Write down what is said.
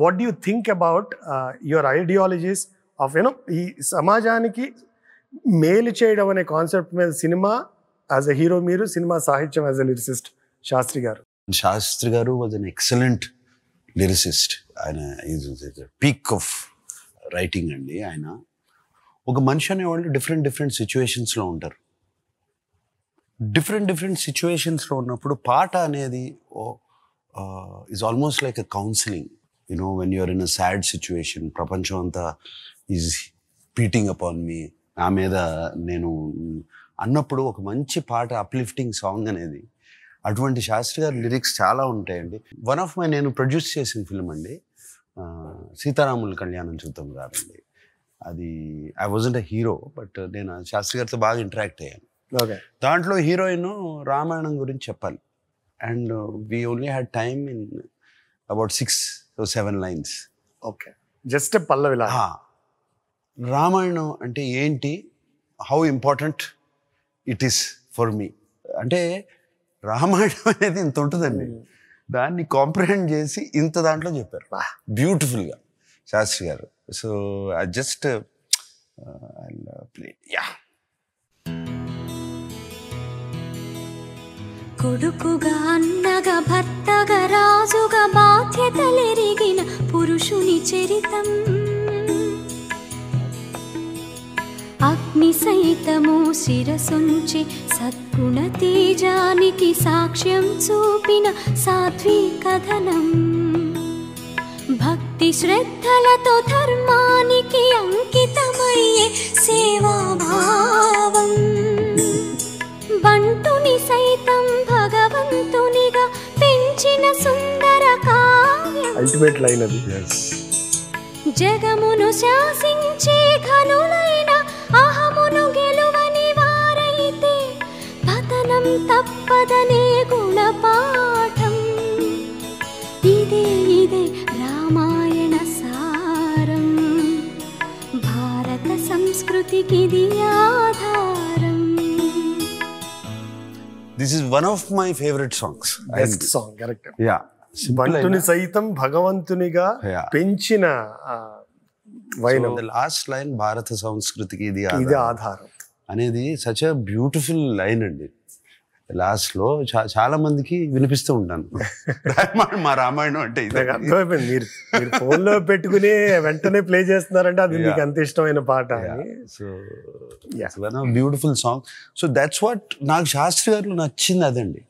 What do you think about your ideologies of you know ఈ సమాజానికి మేలు చేయడం అనే కాన్సెప్ట్ మీద సినిమా యాజ్ అ హీరో మీరు, సినిమా సాహిత్యం యాజ్ అ లిరిసిస్ట్ శాస్త్రి గారు? శాస్త్రి గారు వాజ్ అన్ ఎక్సలెంట్ లిరిసిస్ట్. ఆయన ఈజ్ పీక్ ఆఫ్ రైటింగ్ అండి. ఆయన ఒక మనిషి అనేవాళ్ళు డిఫరెంట్ సిచ్యువేషన్స్లో ఉంటారు. డిఫరెంట్ సిచ్యువేషన్స్లో ఉన్నప్పుడు పాట అనేది is almost like a counselling. You know when you're in a sad situation, ప్రపంచం అంతా ఈజ్ బీటింగ్ అపాన్ మీ, నా మీద నేను అన్నప్పుడు ఒక మంచి పాట, అప్లిఫ్టింగ్ సాంగ్ అనేది, అటువంటి శాస్త్రి గారి లిరిక్స్ చాలా ఉంటాయండి. వన్ ఆఫ్ మై నేను ప్రొడ్యూస్ చేసిన ఫిల్మ్ అండి సీతారాముల కళ్యాణం చూద్దాం రారండి. అది I wasn't a hero, but నేను శాస్త్రి గారితో బాగా ఇంటరాక్ట్ అయ్యాను. దాంట్లో హీరోయిన్ రామాయణం గురించి చెప్పాలి. And we only had time in about 6 or 7 lines. Okay, just పల్లవిలా. రామాయణం అంటే ఏంటి, how important it is for me. అంటే రామాయణం అనేది ఇంత ఉంటుందండి, దాన్ని కాంప్రిహెండ్ చేసి ఇంత దాంట్లో చెప్పారు బ్యూటిఫుల్గా శాస్త్రి గారు. So I just play. Yeah, కొడుకుగా, అన్నగా, భర్తగా, రాజుగా బాధ్యతలెరిగిన పురుషుని చరితం. అగ్ని సైతము శిరసుంచి సద్గుణ తేజానికి సాక్ష్యం చూపిన సాత్విక ధనం. భక్తి శ్రద్ధలతో ధర్మానికి అంకితమయ్యే సేవాభావం. బంటుని సైతం భగవంతునిగా పెంచిన సుందర కావ్యం. అల్టిమేట్ లైన్ అది. జగమును శాసించే ఘనులైన అహమును గెలువని వారైతే పతనం తప్పదనే గుణపాఠం. ఇదే రామాయణ సారం, భారత సంస్కృతికిది ఆధారం. This is one of my favorite songs. Best song, correct. Yeah. బంటుని సైతం భగవంతునిగా పెంచిన వైనం. The last line, భారత సంస్కృతికి ఇది ఆధారం అనేది సచ్ అ బ్యూటిఫుల్ లైన్ అండి. లాస్ట్ లో చాలా మందికి వినిపిస్తూ ఉంటాను మా రామాయణం అంటే. అర్థమైపోయింది, మీరు ఫోన్ లో పెట్టుకుని వెంటనే ప్లే చేస్తున్నారంటే అది మీకు అంత ఇష్టమైన పాట. So beautiful song. So that's what నాకు శాస్త్రి గారిలో నచ్చింది అదండి.